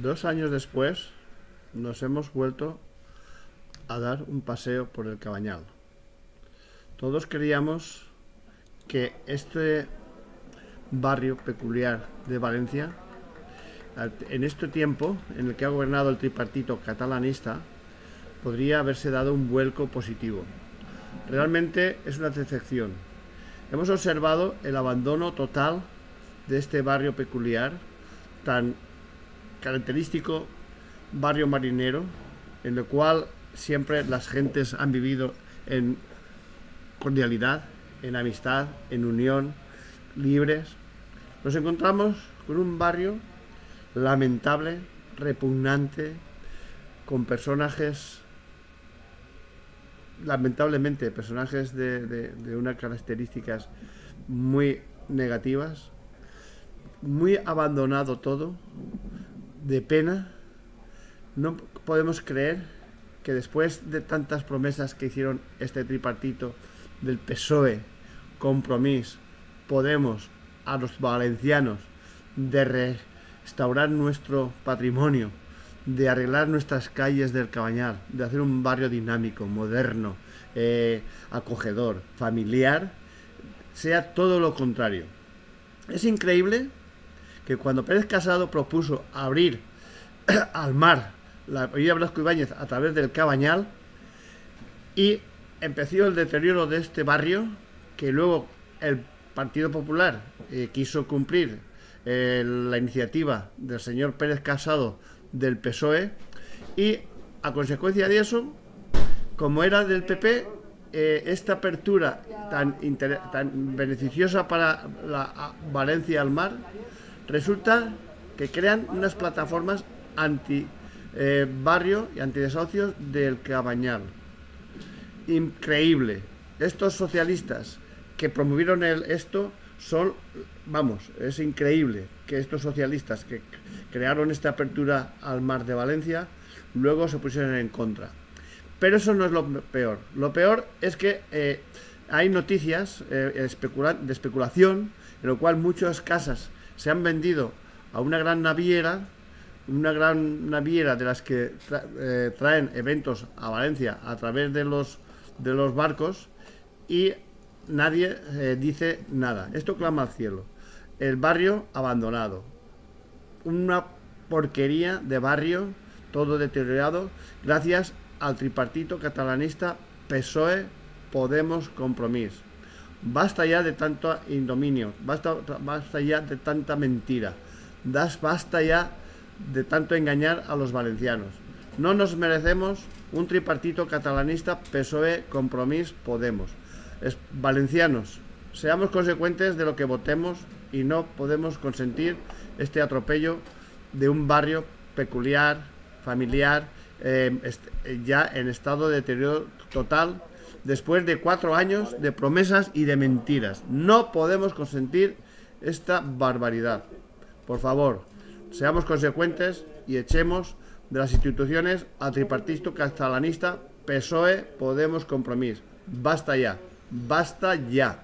2 años después nos hemos vuelto a dar un paseo por el Cabañal. Todos creíamos que este barrio peculiar de Valencia, en este tiempo en el que ha gobernado el tripartito catalanista, podría haberse dado un vuelco positivo. Realmente es una decepción. Hemos observado el abandono total de este barrio peculiar, tan característico barrio marinero, en el cual siempre las gentes han vivido en cordialidad, en amistad, en unión, libres. Nos encontramos con un barrio lamentable, repugnante, con personajes, lamentablemente, personajes de unas características muy negativas, muy abandonado todo, de pena. No podemos creer que después de tantas promesas que hicieron este tripartito del PSOE, Compromís, Podemos, a los valencianos, de restaurar nuestro patrimonio, de arreglar nuestras calles del Cabañal, de hacer un barrio dinámico, moderno, acogedor, familiar, sea todo lo contrario. Es increíble que cuando Pérez Casado propuso abrir al mar la avenida Blasco Ibáñez a través del Cabañal y empezó el deterioro de este barrio, que luego el Partido Popular quiso cumplir la iniciativa del señor Pérez Casado del PSOE, y a consecuencia de eso, como era del PP, esta apertura tan beneficiosa para la Valencia al mar, resulta que crean unas plataformas anti barrio y antidesahucios del Cabañal. Increíble. Estos socialistas que promovieron esto son, vamos, es increíble que estos socialistas que crearon esta apertura al mar de Valencia luego se pusieron en contra. Pero eso no es lo peor. Lo peor es que hay noticias de especulación, en lo cual muchas casas se han vendido a una gran naviera de las que traen eventos a Valencia a través de los barcos, y nadie dice nada. Esto clama al cielo. El barrio abandonado, una porquería de barrio, todo deteriorado gracias al tripartito catalanista PSOE, Podemos, Compromís. Basta ya de tanto indominio, basta ya de tanta mentira, basta ya de tanto engañar a los valencianos. No nos merecemos un tripartito catalanista PSOE, Compromís, Podemos. Valencianos, seamos consecuentes de lo que votemos y no podemos consentir este atropello de un barrio peculiar, familiar, ya en estado de deterioro total, después de 4 años de promesas y de mentiras. No podemos consentir esta barbaridad. Por favor, seamos consecuentes y echemos de las instituciones al tripartito catalanista PSOE, Podemos, Compromís. Basta ya, basta ya.